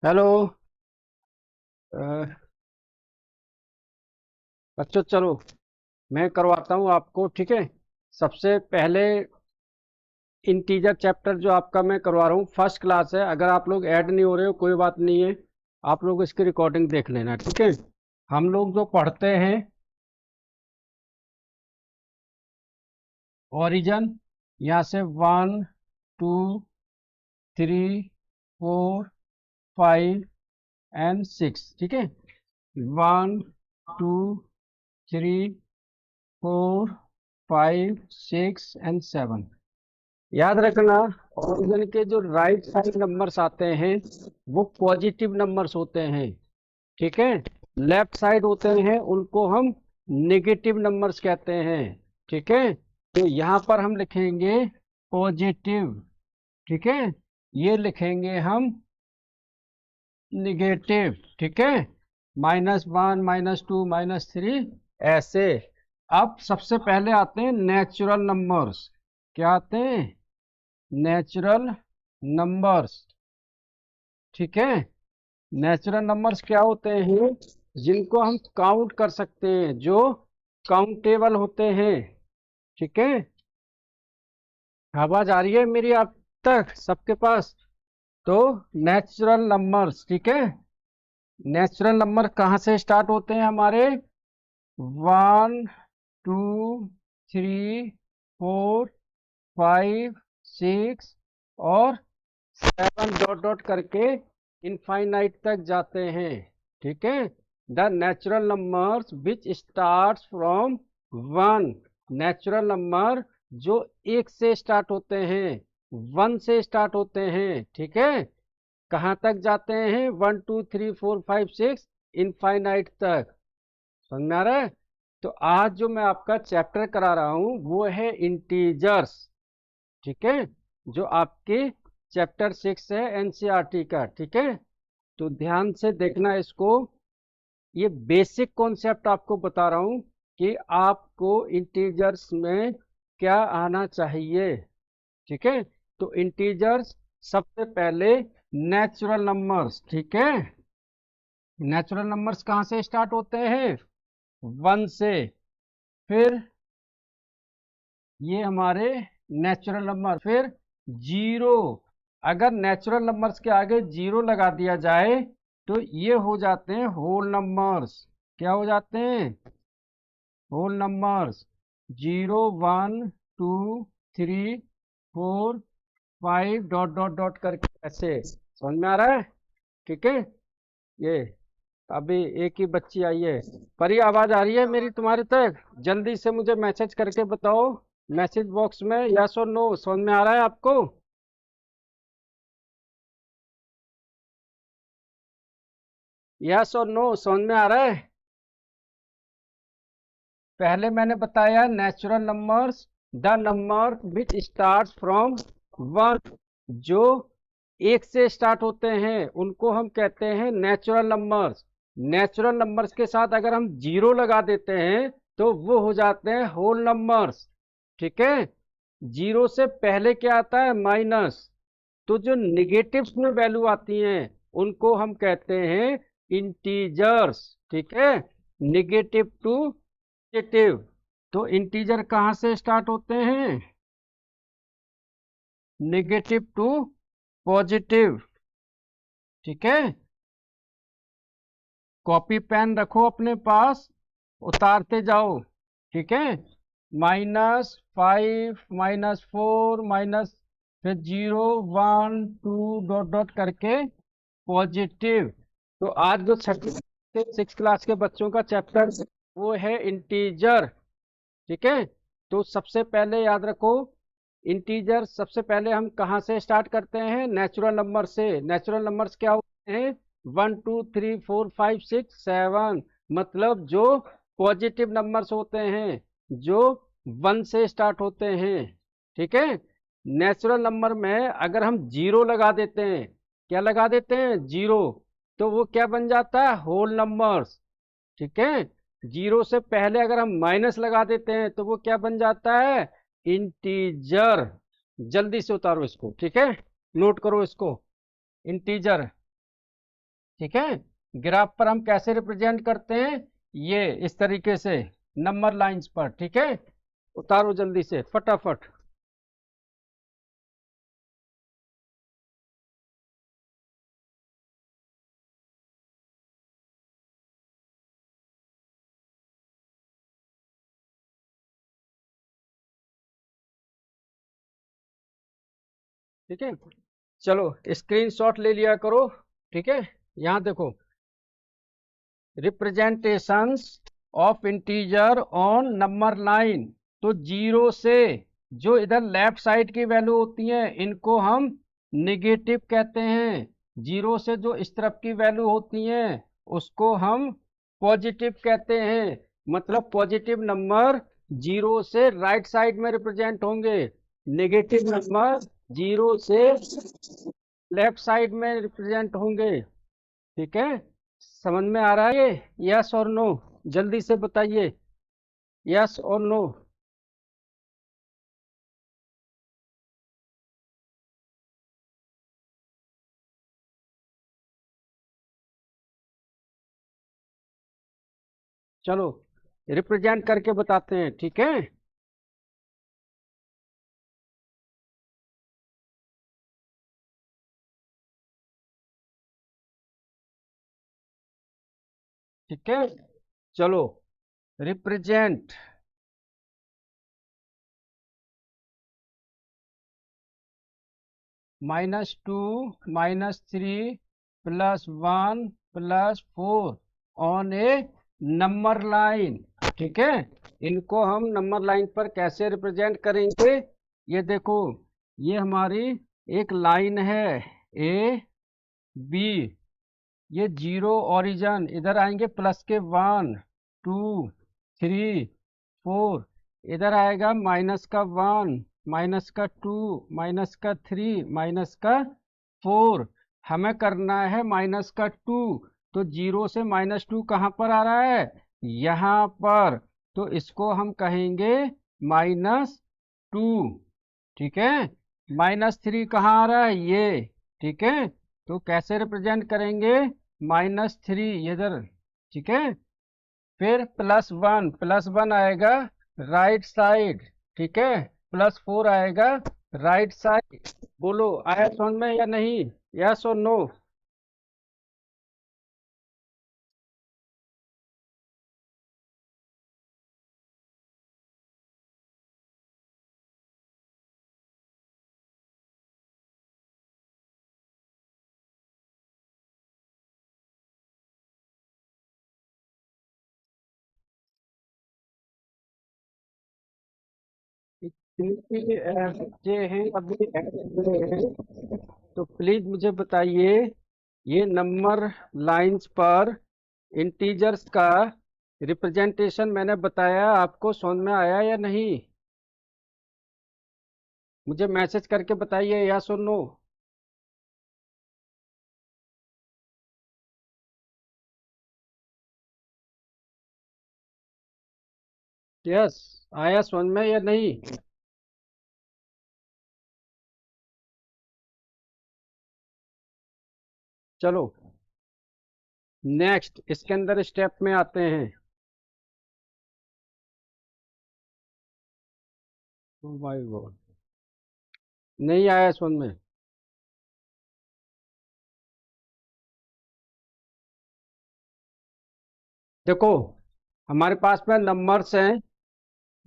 Hello. बच्चों चलो, मैं करवाता हूँ आपको, ठीक है। सबसे पहले इंटीजर चैप्टर जो आपका मैं करवा रहा हूँ, फर्स्ट क्लास है। अगर आप लोग ऐड नहीं हो रहे हो कोई बात नहीं है, आप लोग इसकी रिकॉर्डिंग देख लेना, ठीक है। हम लोग जो पढ़ते हैं ओरिजिन, यहाँ से 1 2 3 4 5 एंड 6, ठीक है। 1 2 3 4 5 6 एंड 7। याद रखना, ऑरिजिन के जो राइट साइड नंबर्स आते हैं वो पॉजिटिव नंबर्स होते हैं, ठीक है। लेफ्ट साइड होते हैं उनको हम नेगेटिव नंबर्स कहते हैं, ठीक है। तो यहाँ पर हम लिखेंगे पॉजिटिव, ठीक है। ये लिखेंगे हम निगेटिव, ठीक है। -1 -2 -3, ऐसे। अब सबसे पहले आते हैं नेचुरल नंबर्स। क्या आते हैं? नेचुरल नंबर्स, ठीक है। नेचुरल नंबर्स क्या होते हैं? जिनको हम काउंट कर सकते हैं, जो काउंटेबल होते हैं, ठीक है। आवाज आ रही है मेरी आप तक सबके पास? तो नेचुरल नंबर्स, ठीक है। नेचुरल नंबर कहाँ से स्टार्ट होते हैं हमारे? 1 2 3 4 5 6 और 7 डॉट डॉट करके इनफाइनाइट तक जाते हैं, ठीक है। The natural numbers which start from 1। Natural number जो 1 से स्टार्ट होते हैं, 1 से स्टार्ट होते हैं, ठीक है। कहाँ तक जाते हैं? 1 2 3 4 5 6 इनफाइनाइट तक। समझ में आ रहा है? तो आज जो मैं आपका चैप्टर करा रहा हूं वो है इंटीजर्स, ठीक है। जो आपके चैप्टर 6 है एनसीईआरटी का, ठीक है। तो ध्यान से देखना इसको। ये बेसिक कॉन्सेप्ट आपको बता रहा हूं कि आपको इंटीजर्स में क्या आना चाहिए, ठीक है। तो इंटीजर्स सबसे पहले नेचुरल नंबर्स, ठीक है। नेचुरल नंबर्स कहाँ से स्टार्ट होते हैं? 1 से। फिर ये हमारे नेचुरल नंबर, फिर जीरो। अगर नेचुरल नंबर्स के आगे जीरो लगा दिया जाए तो ये हो जाते हैं होल नंबर्स। क्या हो जाते हैं? Whole numbers. 0 1 2 3 4 5 dot dot dot करके, ऐसे। समझ में आ रहा है? ठीक है। ये अभी एक ही बच्ची आई है। परी, आवाज आ रही है मेरी तुम्हारे तक? जल्दी से मुझे मैसेज करके बताओ, मैसेज बॉक्स में यस और नो। समझ में आ रहा है आपको? यस और नो समझ में आ रहा है? पहले मैंने बताया natural numbers, the number which start from 1। जो 1 से स्टार्ट होते हैं उनको हम कहते हैं नेचुरल नंबर्स। नेचुरल नंबर्स के साथ अगर हम जीरो लगा देते हैं तो वो हो जाते हैं होल नंबर्स, ठीक है। जीरो से पहले क्या आता है? माइनस। तो जो निगेटिव्स में वैल्यू आती हैं उनको हम कहते हैं इंटीजर्स, ठीक है। Negative to positive. तो इंटीजर कहाँ से स्टार्ट होते हैं? नेगेटिव टू पॉजिटिव, ठीक है। कॉपी पेन रखो अपने पास, उतारते जाओ, ठीक है। -5 -4 माइनस, फिर 0 1 2 डॉट डॉट करके पॉजिटिव। तो आज जो 6 क्लास के बच्चों का चैप्टर वो है इंटीजर, ठीक है। तो सबसे पहले याद रखो, इंटीजर सबसे पहले हम कहाँ से स्टार्ट करते हैं? नेचुरल नंबर से। नेचुरल नंबर्स क्या होते हैं? 1 2 3 4 5 6 7, मतलब जो पॉजिटिव नंबर्स होते हैं, जो 1 से स्टार्ट होते हैं, ठीक है। नेचुरल नंबर में अगर हम जीरो लगा देते हैं, क्या लगा देते हैं? जीरो। तो वो क्या बन जाता है? होल नंबर्स, ठीक है। जीरो से पहले अगर हम माइनस लगा देते हैं तो वो क्या बन जाता है? इंटीजर। जल्दी से उतारो इसको, ठीक है। नोट करो इसको, इंटीजर। ठीक है। ग्राफ पर हम कैसे रिप्रेजेंट करते हैं, ये इस तरीके से नंबर लाइंस पर। ठीक है, उतारो जल्दी से फटाफट। ठीक है, चलो स्क्रीनशॉट ले लिया करो। ठीक है, यहाँ देखो, representations of integer on number line. तो जीरो से जो इधर लेफ्ट साइड की वैल्यू होती है इनको हम निगेटिव कहते हैं। जीरो से जो इस तरफ की वैल्यू होती है उसको हम पॉजिटिव कहते हैं। मतलब पॉजिटिव नंबर जीरो से राइट साइड में रिप्रेजेंट होंगे, नेगेटिव नंबर जीरो से लेफ्ट साइड में रिप्रेजेंट होंगे। ठीक है, समझ में आ रहा है ये? यस और नो, जल्दी से बताइए, यस और नो। चलो रिप्रेजेंट करके बताते हैं। ठीक है, ठीक है, चलो represent -2 -3 +1 +4 on A number line. ठीक है, इनको हम नंबर लाइन पर कैसे रिप्रेजेंट करेंगे, ये देखो, ये हमारी एक लाइन है ए बी। ये जीरो ओरिजिन, इधर आएंगे प्लस के 1 2 3 4, इधर आएगा माइनस का 1 माइनस का 2 माइनस का 3 माइनस का 4। हमें करना है माइनस का 2। तो जीरो से -2 कहाँ पर आ रहा है, यहाँ पर। तो इसको हम कहेंगे -2। ठीक है, -3 कहाँ आ रहा है, ये। ठीक है, तो कैसे रिप्रेजेंट करेंगे, -3 इधर। ठीक है, फिर +1 आएगा राइट साइड। ठीक है, +4 आएगा राइट साइड। बोलो आया समझ में या नहीं, यस और नो? इतने बच्चे हैं अभी ऐड हुए हैं, तो प्लीज मुझे बताइए, ये नंबर लाइंस पर इंटीजर्स का रिप्रेजेंटेशन मैंने बताया, आपको समझ में आया या नहीं? मुझे मैसेज करके बताइए यस और नो। यस, आया समझ में या नहीं? चलो नेक्स्ट इसके अंदर स्टेप में आते हैं। माय गॉड, नहीं आया समझ में? देखो, हमारे पास में नंबर्स हैं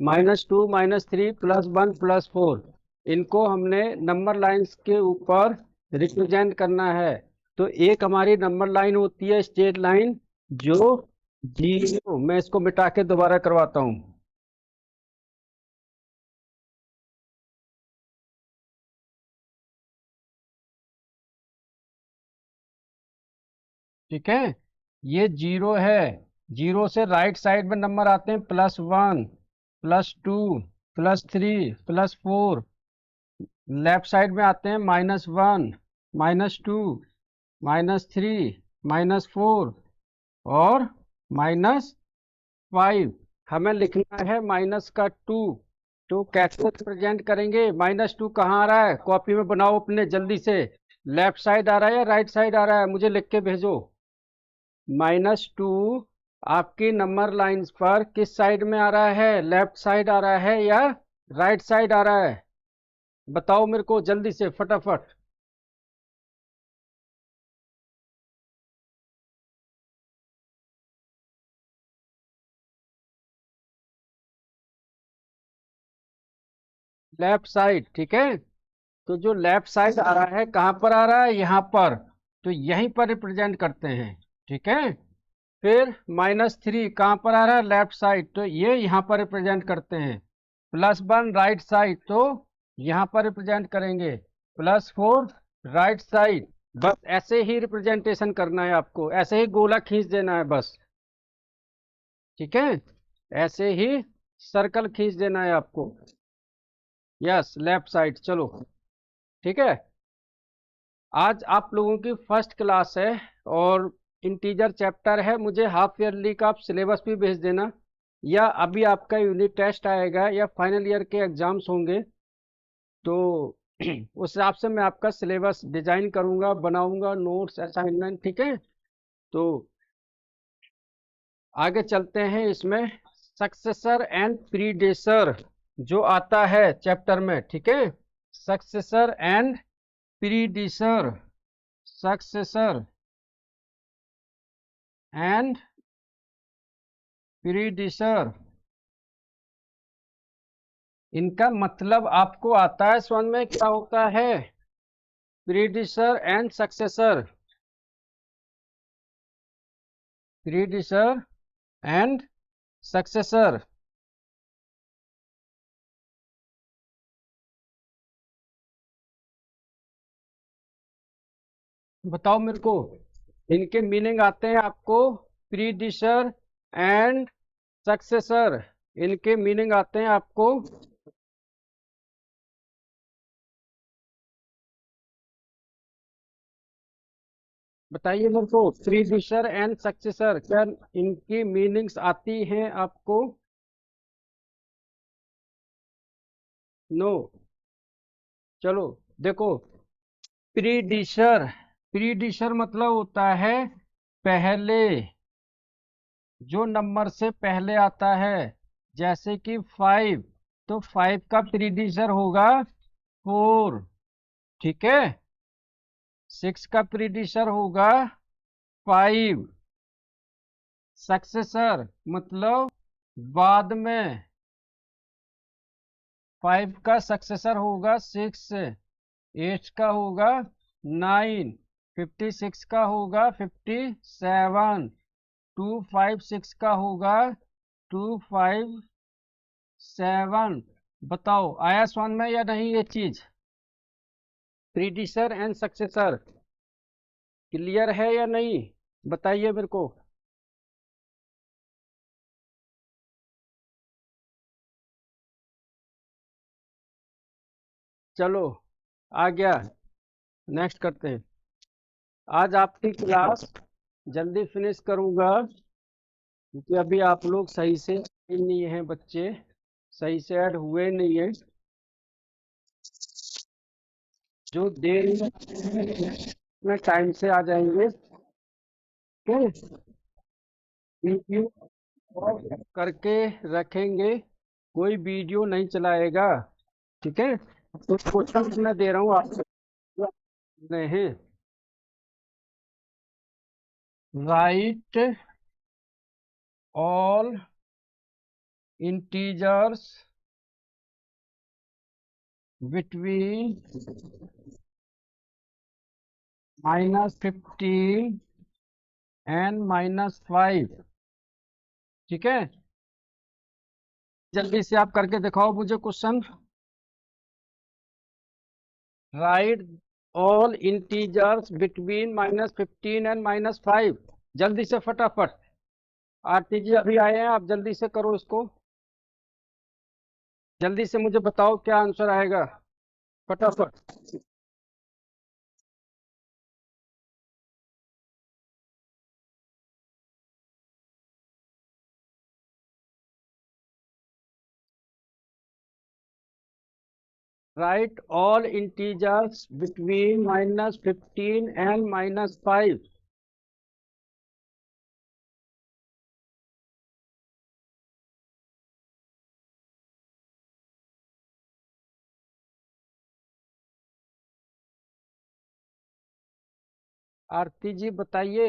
-2 -3 +1 +4। इनको हमने नंबर लाइंस के ऊपर रिप्रेजेंट करना है। तो एक हमारी नंबर लाइन होती है स्ट्रेट लाइन, जो जीरो, मैं इसको मिटा के दोबारा करवाता हूँ। ठीक है, ये जीरो है। जीरो से राइट साइड में नंबर आते हैं +1 +2 +3 +4। लेफ्ट साइड में आते हैं -1 -2 -3 -4 और -5। हमें लिखना है माइनस का 2। तो कैसे रिप्रेजेंट करेंगे, -2 कहाँ आ रहा है, कॉपी में बनाओ अपने जल्दी से। लेफ्ट साइड आ रहा है या राइट साइड आ रहा है, मुझे लिख के भेजो। -2 आपकी नंबर लाइंस पर किस साइड में आ रहा है? लेफ्ट साइड आ रहा है या राइट साइड आ रहा है? बताओ मेरे को जल्दी से फटाफट। लेफ्ट साइड, ठीक है। तो जो लेफ्ट साइड आ रहा है कहाँ पर आ रहा है? यहाँ पर। तो यहीं पर रिप्रेजेंट करते हैं, ठीक है। फिर -3 कहाँ पर आ रहा है? लेफ्ट साइड, तो ये यहाँ पर रिप्रेजेंट करते हैं। +1 राइट साइड, तो यहाँ पर रिप्रेजेंट करेंगे। +4 राइट साइड। बस ऐसे ही रिप्रेजेंटेशन करना है आपको, ऐसे ही गोला खींच देना है बस, ठीक है। ऐसे ही सर्कल खींच देना है आपको। Yes, left side. चलो, ठीक है। आज आप लोगों की फर्स्ट क्लास है और इंटीजर चैप्टर है। मुझे हाफ ईयरली का आप सिलेबस भी भेज देना, या अभी आपका यूनिट टेस्ट आएगा या फाइनल ईयर के एग्जाम्स होंगे, तो उस हिसाब से मैं आपका सिलेबस डिजाइन करूंगा, बनाऊंगा, नोट्स, असाइनमेंट, ठीक है। तो आगे चलते हैं। इसमें सक्सेसर एंड प्रीडेसर जो आता है चैप्टर में, ठीक है। Successor and predecessor, successor and predecessor, इनका मतलब आपको आता है समझ में? क्या होता है predecessor and successor? Predecessor and successor, बताओ मेरे को। इनके मीनिंग आते हैं आपको। प्रीडिसर एंड सक्सेसर, इनके मीनिंग आते हैं आपको। बताइए मेरे को, प्रीडिसर एंड सक्सेसर क्या इनकी मीनिंग्स आती हैं आपको? नो। चलो देखो, प्रीडिसर, प्रीडिसर मतलब होता है पहले, जो नंबर से पहले आता है। जैसे कि 5, तो 5 का प्रीडिसर होगा 4, ठीक है। 6 का प्रीडिसर होगा 5। सक्सेसर मतलब बाद में, 5 का सक्सेसर होगा 6, 8 का होगा 9, 56 का होगा 57, 256 का होगा 257। बताओ आया समझ में या नहीं ये चीज? प्रीडिसर एंड सक्सेसर क्लियर है या नहीं? बताइए मेरे को। चलो आ गया, नेक्स्ट करते हैं। आज आपकी क्लास जल्दी फिनिश करूंगा क्योंकि अभी आप लोग सही से नहीं हैं, बच्चे सही से ऐड हुए नहीं है। जो देर में टाइम से आ जाएंगे तो वीडियो करके रखेंगे, कोई वीडियो नहीं चलाएगा, ठीक है। तो क्वेश्चन मैं दे रहा हूँ आपको, नहीं, right all integers between -15 and -5, ठीक है। जल्दी से आप करके दिखाओ मुझे question. Right all integers between -15 and -5, जल्दी से फटाफट। आरटीजी अभी आए हैं, आप जल्दी से करो इसको। जल्दी से मुझे बताओ क्या आंसर आएगा, फटाफट। Right all integers between -15 and -5। आरती जी बताइए,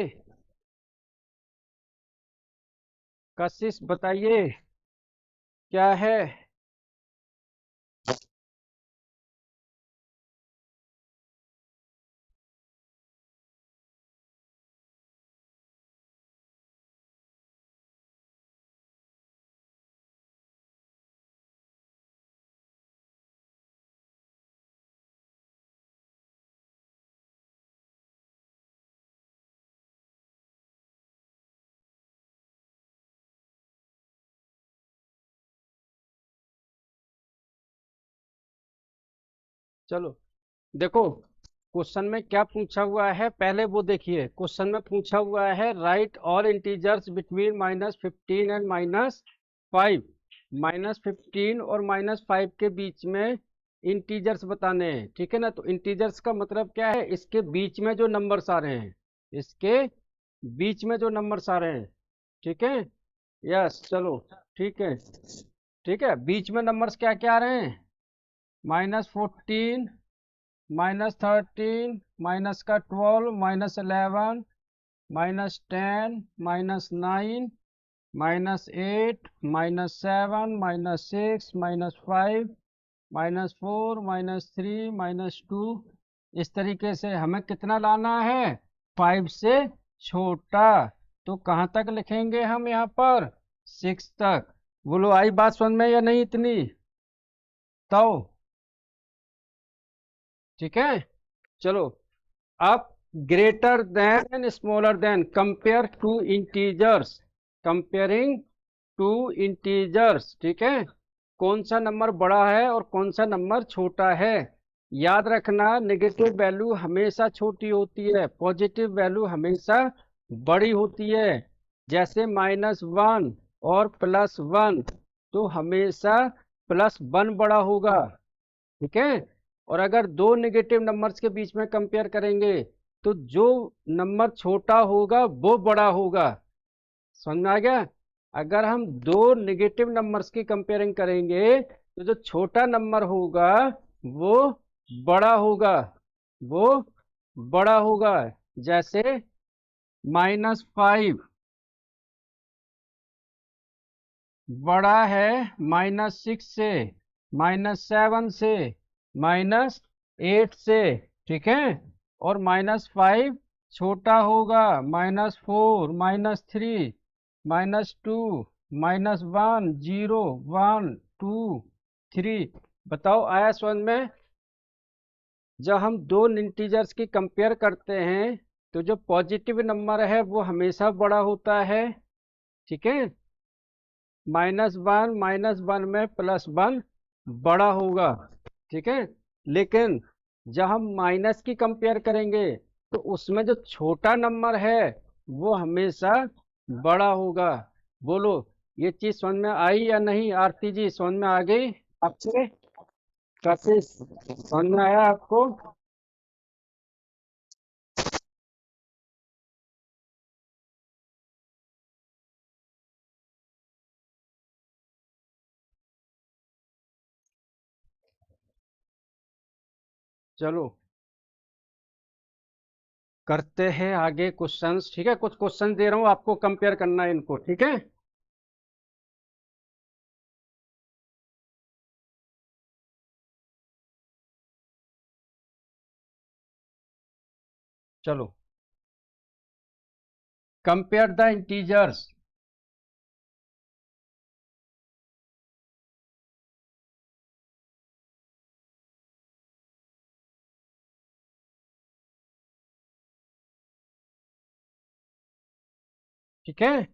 कशिश बताइए क्या है। चलो देखो, क्वेश्चन में क्या पूछा हुआ है, पहले वो देखिए। क्वेश्चन में पूछा हुआ है right all integers between -15 and -5। -15 और -5 के बीच में इंटीजर्स बताने हैं, ठीक है ना। तो इंटीजर्स का मतलब क्या है, इसके बीच में जो नंबर्स आ रहे हैं, इसके बीच में जो नंबर्स आ रहे हैं, ठीक है। यस, चलो ठीक है। ठीक है, बीच में नंबर्स क्या क्या आ रहे हैं, -14, -13, माइनस का 12, -11, -10, -9, -8, -7, -6, -5, -4, -3, -2। इस तरीके से हमें कितना लाना है, 5 से छोटा। तो कहाँ तक लिखेंगे हम यहाँ पर, 6 तक। बोलो आई बात समझ में या नहीं इतनी, तो ठीक है। चलो, अब greater than and smaller than, compare two integers, comparing two integers, ठीक है। कौन सा नंबर बड़ा है और कौन सा नंबर छोटा है। याद रखना, नेगेटिव वैल्यू हमेशा छोटी होती है, पॉजिटिव वैल्यू हमेशा बड़ी होती है। जैसे -1 और +1, तो हमेशा +1 बड़ा होगा, ठीक है। और अगर दो नेगेटिव नंबर्स के बीच में कंपेयर करेंगे, तो जो नंबर छोटा होगा वो बड़ा होगा। समझ में आ गया। अगर हम दो नेगेटिव नंबर्स की कंपेयरिंग करेंगे, तो जो छोटा नंबर होगा वो बड़ा होगा, वो बड़ा होगा। जैसे -5 बड़ा है -6 से, -7 से, -8 से, ठीक है। और -5 छोटा होगा, -4, -3, -2, -1, 0, 1, 2, 3। बताओ आया समझ में। जब हम दो इंटीजर्स की कंपेयर करते हैं, तो जो पॉजिटिव नंबर है वो हमेशा बड़ा होता है, ठीक है। -1, -1 में +1 बड़ा होगा, ठीक है। लेकिन जब हम माइनस की कंपेयर करेंगे, तो उसमें जो छोटा नंबर है वो हमेशा बड़ा होगा। बोलो, ये चीज समझ में आई या नहीं, आरती जी समझ में आ गई आपसे, कैसे समझ में आया आपको। चलो करते हैं आगे क्वेश्चंस, ठीक है। कुछ क्वेश्चन दे रहा हूँ आपको, कंपेयर करना है इनको, ठीक है। चलो, कंपेयर द इंटीजर्स, ठीक है।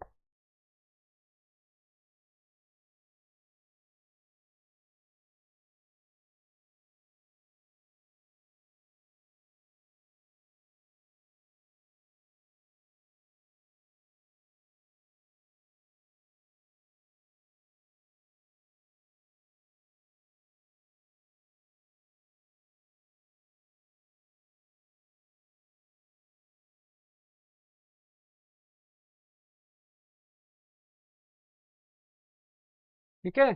ठीक है,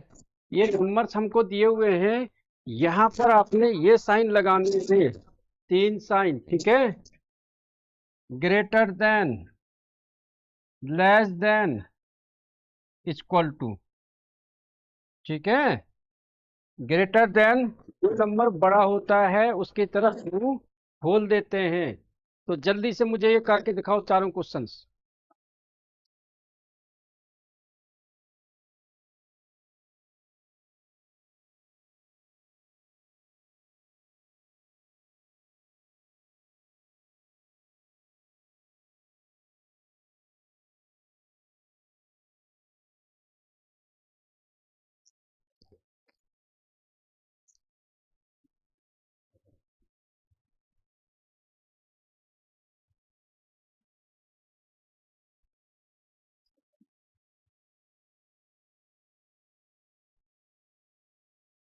ये नंबर्स हमको दिए हुए हैं, यहाँ पर आपने ये साइन लगाने हैं, 3 साइन, ठीक है। Greater than, less than, equal to. ठीक है, ग्रेटर देन जो नंबर बड़ा होता है उसकी तरफ मुंह खोल देते हैं। तो जल्दी से मुझे ये करके दिखाओ चारों क्वेश्चंस।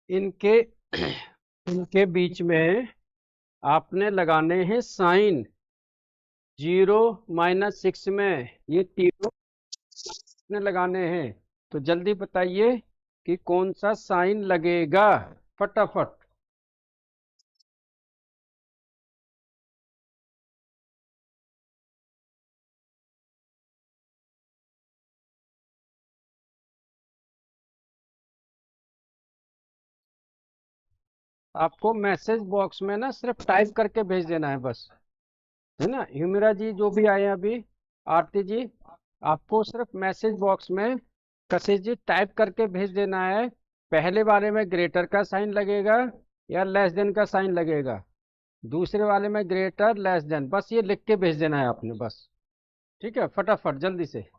इनके इनके बीच में आपने लगाने हैं साइन। 0 - 6 में ये तीनों आपने लगाने हैं। तो जल्दी बताइए कि कौन सा साइन लगेगा, फटाफट। आपको मैसेज बॉक्स में ना सिर्फ टाइप करके भेज देना है बस, है ना। ह्यूमिरा जी जो भी आए हैं अभी, आरती जी, आपको सिर्फ मैसेज बॉक्स में कशिश जी टाइप करके भेज देना है। पहले वाले में ग्रेटर का साइन लगेगा या लेस देन का साइन लगेगा, दूसरे वाले में ग्रेटर लेस देन, बस ये लिख के भेज देना है आपने बस। ठीक है, फटाफट जल्दी से।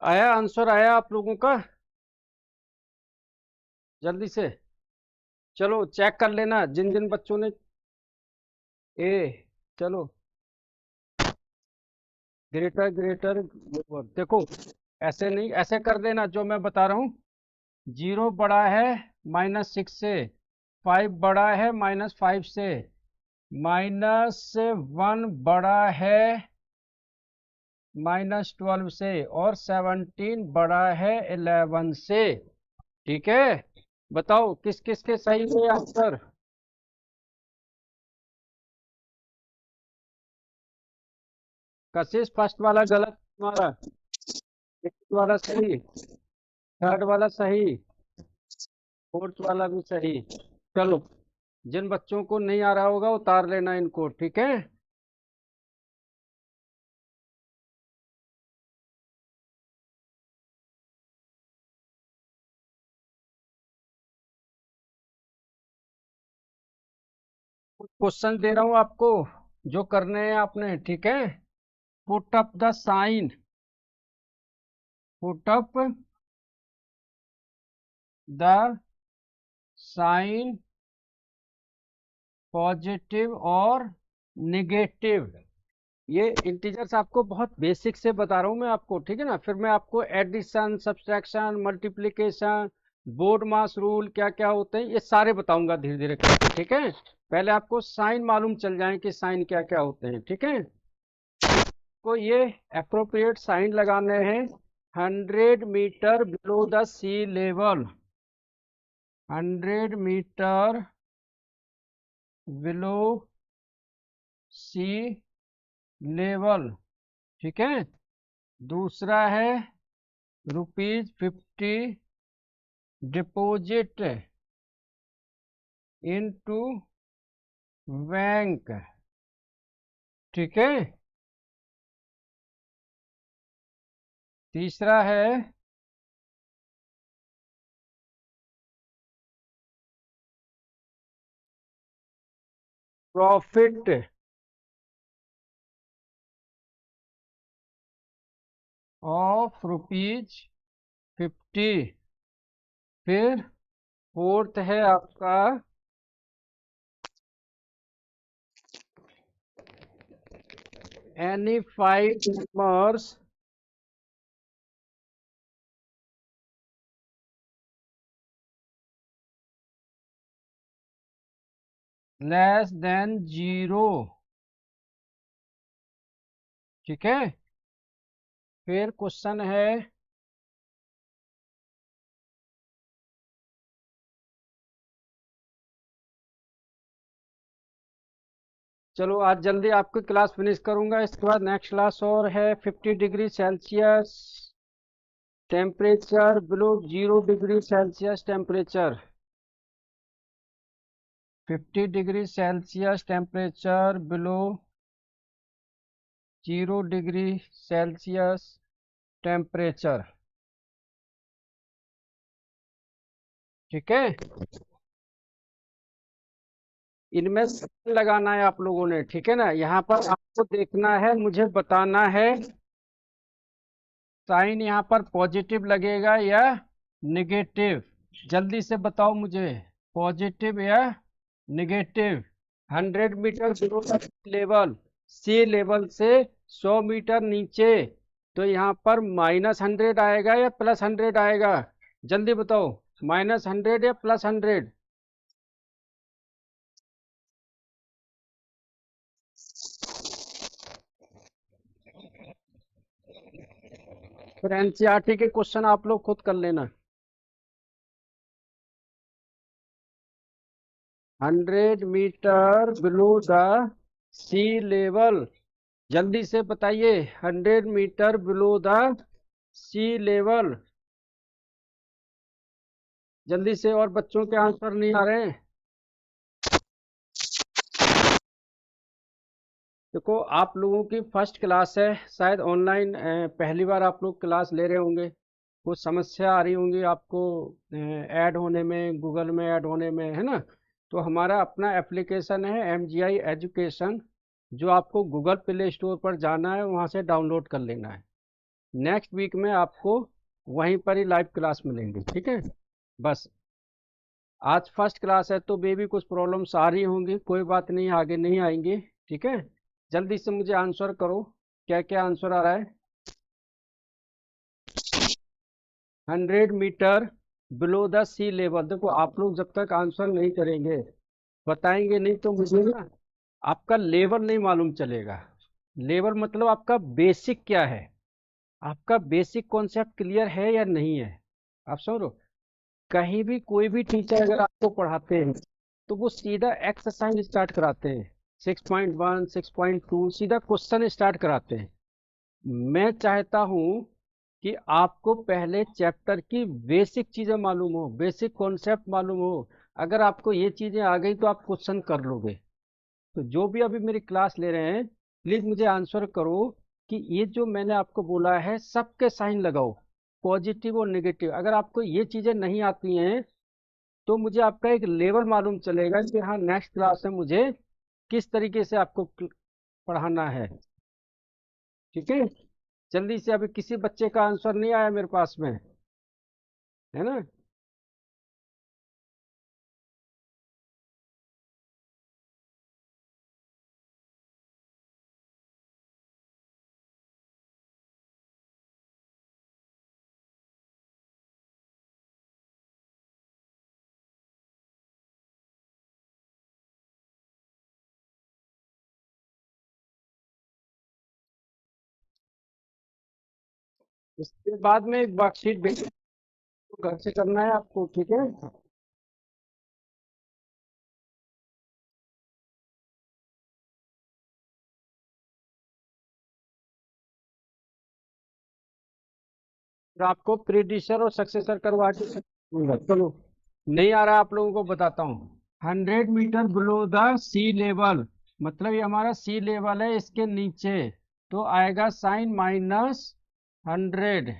आया आंसर, आया आप लोगों का? जल्दी से चलो चेक कर लेना जिन जिन बच्चों ने ए, चलो ग्रेटर ग्रेटर, देखो ऐसे नहीं, ऐसे कर देना जो मैं बता रहा हूँ। 0 बड़ा है -6 से, 5 बड़ा है -5 से, -1 बड़ा है -12 से, और 17 बड़ा है 11 से। ठीक है, बताओ किस किस के सही है आंसर। कशिश फर्स्ट वाला गलत तुम्हारा, सेकंड वाला सही, थर्ड वाला सही, फोर्थ वाला भी सही। चलो जिन बच्चों को नहीं आ रहा होगा उतार लेना इनको, ठीक है। क्वेश्चन दे रहा हूं आपको, जो करने हैं आपने, ठीक है। Put up the sign, put up the sign positive और निगेटिव। ये इंटीजर्स आपको बहुत बेसिक से बता रहा हूँ मैं आपको, ठीक है ना। फिर मैं आपको एडिशन, सब्सट्रैक्शन, मल्टीप्लिकेशन, बोर्ड मास रूल क्या क्या होते हैं ये सारे बताऊंगा धीरे धीरे करके, ठीक है। पहले आपको साइन मालूम चल जाए कि साइन क्या क्या होते हैं, ठीक है। को ये अप्रोप्रिएट साइन लगाने हैं 100 metre below the sea level, 100 metre below sea level, ठीक है। दूसरा है ₹50 डिपॉजिट इनटू बैंक, ठीक है। तीसरा है प्रॉफिट ऑफ ₹50। फिर फोर्थ है आपका एनी 5 नंबर्स लेस देन 0, ठीक है। फिर क्वेश्चन है चलो आज जल्दी आपकी क्लास फिनिश करूंगा, इसके बाद नेक्स्ट क्लास और है 50 degree Celsius temperature below 0 degree Celsius temperature, 50 degree Celsius temperature below 0 degree Celsius temperature, ठीक है। इनमें साइन लगाना है आप लोगों ने, ठीक है ना। यहाँ पर आपको देखना है, मुझे बताना है साइन यहाँ पर पॉजिटिव लगेगा या निगेटिव। जल्दी से बताओ मुझे, पॉजिटिव या निगेटिव। 100 मीटर बिलो लेवल, सी लेवल से 100 मीटर नीचे, तो यहाँ पर -100 आएगा या +100 आएगा, जल्दी बताओ। -100 या +100? फिर एनसीईआरटी के क्वेश्चन आप लोग खुद कर लेना। 100 metre below the sea level, जल्दी से बताइए। 100 metre below the sea level, जल्दी से, और बच्चों के आंसर नहीं आ रहे हैं। देखो आप लोगों की फर्स्ट क्लास है, शायद ऑनलाइन पहली बार आप लोग क्लास ले रहे होंगे, कुछ समस्या आ रही होंगी आपको ऐड होने में, गूगल में ऐड होने में, है ना। तो हमारा अपना एप्लीकेशन है MGI एजुकेशन, जो आपको गूगल प्ले स्टोर पर जाना है, वहाँ से डाउनलोड कर लेना है। नेक्स्ट वीक में आपको वहीं पर ही लाइव क्लास मिलेंगी, ठीक है। बस आज फर्स्ट क्लास है तो बेबी कुछ प्रॉब्लम्स आ रही होंगी, कोई बात नहीं, आगे नहीं आएंगी, ठीक है। जल्दी से मुझे आंसर करो, क्या क्या आंसर आ रहा है। 100 metre below the sea level, देखो आप लोग जब तक आंसर नहीं करेंगे, बताएंगे नहीं, तो मुझे ना आपका लेवल नहीं मालूम चलेगा। लेवल मतलब आपका बेसिक क्या है, आपका बेसिक कॉन्सेप्ट क्लियर है या नहीं है, आप समझ लो। कहीं भी कोई भी टीचर अगर आपको पढ़ाते हैं तो वो सीधा एक्सरसाइज स्टार्ट कराते हैं, 6.1 6.2 सीधा क्वेश्चन स्टार्ट कराते हैं। मैं चाहता हूं कि आपको पहले चैप्टर की बेसिक चीजें मालूम हो, बेसिक कॉन्सेप्ट मालूम हो, अगर आपको ये चीज़ें आ गई तो आप क्वेश्चन कर लोगे। तो जो भी अभी मेरी क्लास ले रहे हैं प्लीज़ मुझे आंसर करो कि ये जो मैंने आपको बोला है सबके साइन लगाओ, पॉजिटिव और नेगेटिव। अगर आपको ये चीज़ें नहीं आती हैं तो मुझे आपका एक लेवल मालूम चलेगा कि हाँ नेक्स्ट क्लास में मुझे किस तरीके से आपको पढ़ाना है। ठीक है, जल्दी से, अभी किसी बच्चे का आंसर नहीं आया मेरे पास में, है ना? इसके बाद में एक वर्कशीट भेज, घर से करना है आपको, ठीक है? फिर आपको प्रीडिसर और सक्सेसर करवा के चलो, नहीं आ रहा आप लोगों को बताता हूँ। 100 metre below the sea level, मतलब ये हमारा सी लेवल है, इसके नीचे तो आएगा साइन -100,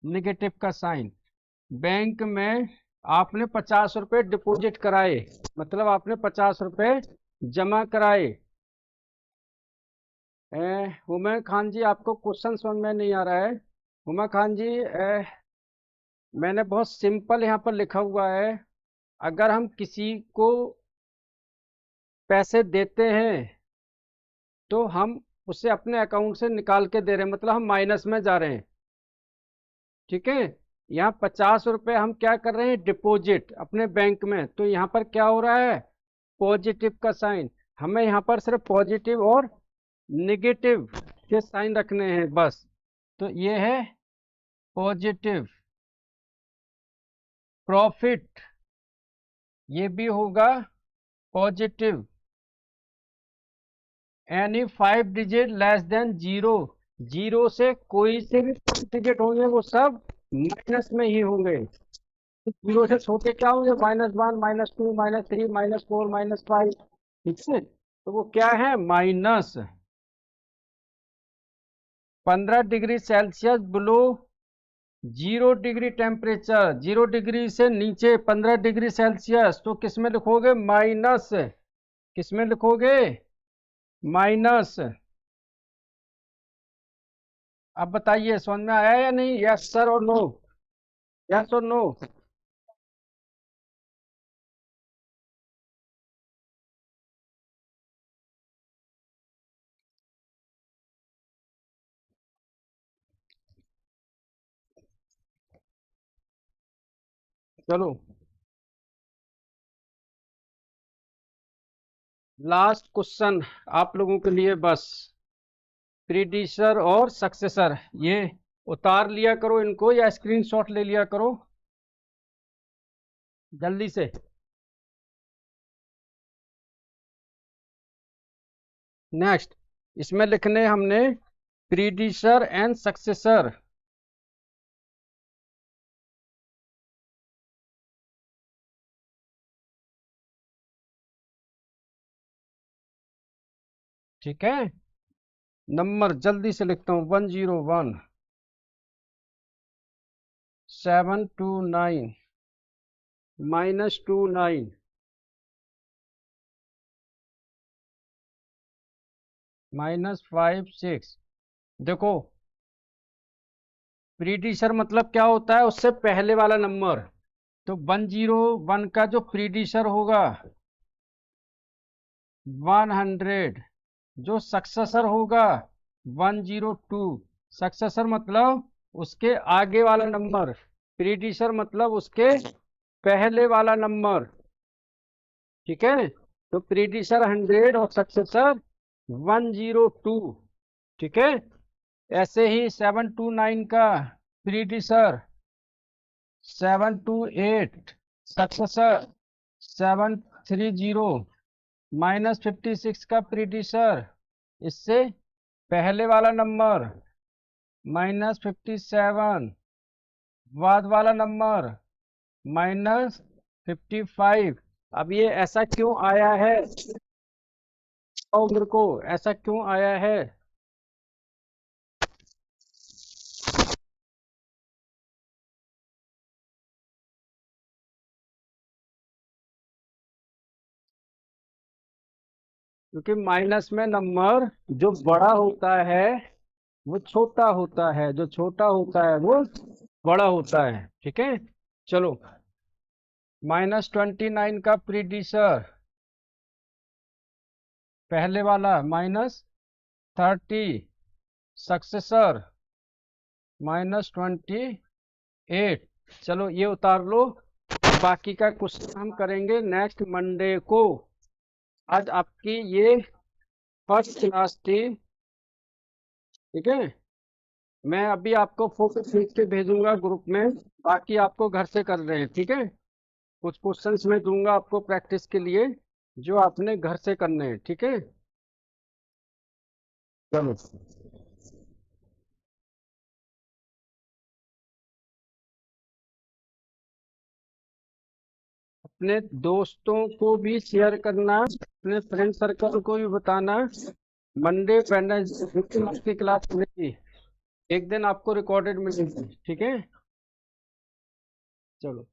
निगेटिव का साइन। बैंक में आपने 50 रुपये डिपॉजिट कराए, मतलब आपने 50 रुपये जमा कराए। हुमैन खान जी, आपको क्वेश्चन समझ में नहीं आ रहा है? हुमा खान जी, मैंने बहुत सिंपल यहाँ पर लिखा हुआ है, अगर हम किसी को पैसे देते हैं तो हम उसे अपने अकाउंट से निकाल के दे रहे हैं, मतलब हम माइनस में जा रहे हैं। ठीक है, यहाँ 50 रुपये हम क्या कर रहे हैं, डिपॉजिट अपने बैंक में, तो यहाँ पर क्या हो रहा है, पॉजिटिव का साइन। हमें यहाँ पर सिर्फ पॉजिटिव और निगेटिव के साइन रखने हैं बस। तो ये है पॉजिटिव प्रॉफिट, ये भी होगा positive. Any 5 digit less than zero, zero से कोई से भी 5 डिजिट होंगे वो सब माइनस में ही होंगे। जीरो से छोटे क्या होंगे, -1, -2, -3, -4, -5। ठीक है, तो वो क्या है, -15 degree Celsius below 0 degree temperature, 0 degree से नीचे 15 डिग्री सेल्सियस, तो किस में लिखोगे, माइनस। किस में लिखोगे, माइनस। अब बताइए समझ में आया या नहीं, यस सर और नो, यस और नो? चलो, लास्ट क्वेश्चन आप लोगों के लिए बस, प्रीडिसर और सक्सेसर, ये उतार लिया करो इनको या स्क्रीनशॉट ले लिया करो जल्दी से। नेक्स्ट, इसमें लिखने हमने प्रीडिसर एंड सक्सेसर। ठीक है, नंबर जल्दी से लिखता हूँ, 101, 729, -29, -56। देखो, प्रीडिसर मतलब क्या होता है, उससे पहले वाला नंबर। तो 101 का जो प्रीडिसर होगा 100, जो सक्सेसर होगा 102। सक्सेसर मतलब उसके आगे वाला नंबर, प्रीडिसर मतलब उसके पहले वाला नंबर। ठीक है, तो प्रीडिसर 100 और सक्सेसर 102। ठीक है, ऐसे ही 729 का प्रीडिसर 728, सक्सेसर 730, -56 का प्रीडिसर, इससे पहले वाला नंबर -57, बाद वाला नंबर -55। अब ये ऐसा क्यों आया है, और मेरे को ऐसा क्यों आया है? क्योंकि माइनस में नंबर जो बड़ा होता है वो छोटा होता है, जो छोटा होता है वो बड़ा होता है। ठीक है, चलो। -29 का प्रीडिसर पहले वाला, -30 सक्सेसर, -28। चलो ये उतार लो। बाकी का क्वेश्चन हम करेंगे नेक्स्ट मंडे को। आज आपकी ये फर्स्ट क्लास थी। ठीक है, मैं अभी आपको फोटो खींच के भेजूंगा ग्रुप में। बाकी आपको घर से कर रहे हैं। ठीक है, कुछ क्वेश्चंस मैं दूंगा आपको प्रैक्टिस के लिए, जो आपने घर से करने हैं। ठीक है, चलो। अपने दोस्तों को भी शेयर करना, अपने फ्रेंड सर्कल को भी बताना। मंडे वेडनेसडे आपकी क्लास मिलेगी, एक दिन आपको रिकॉर्डेड मिलेगी। ठीक है, चलो।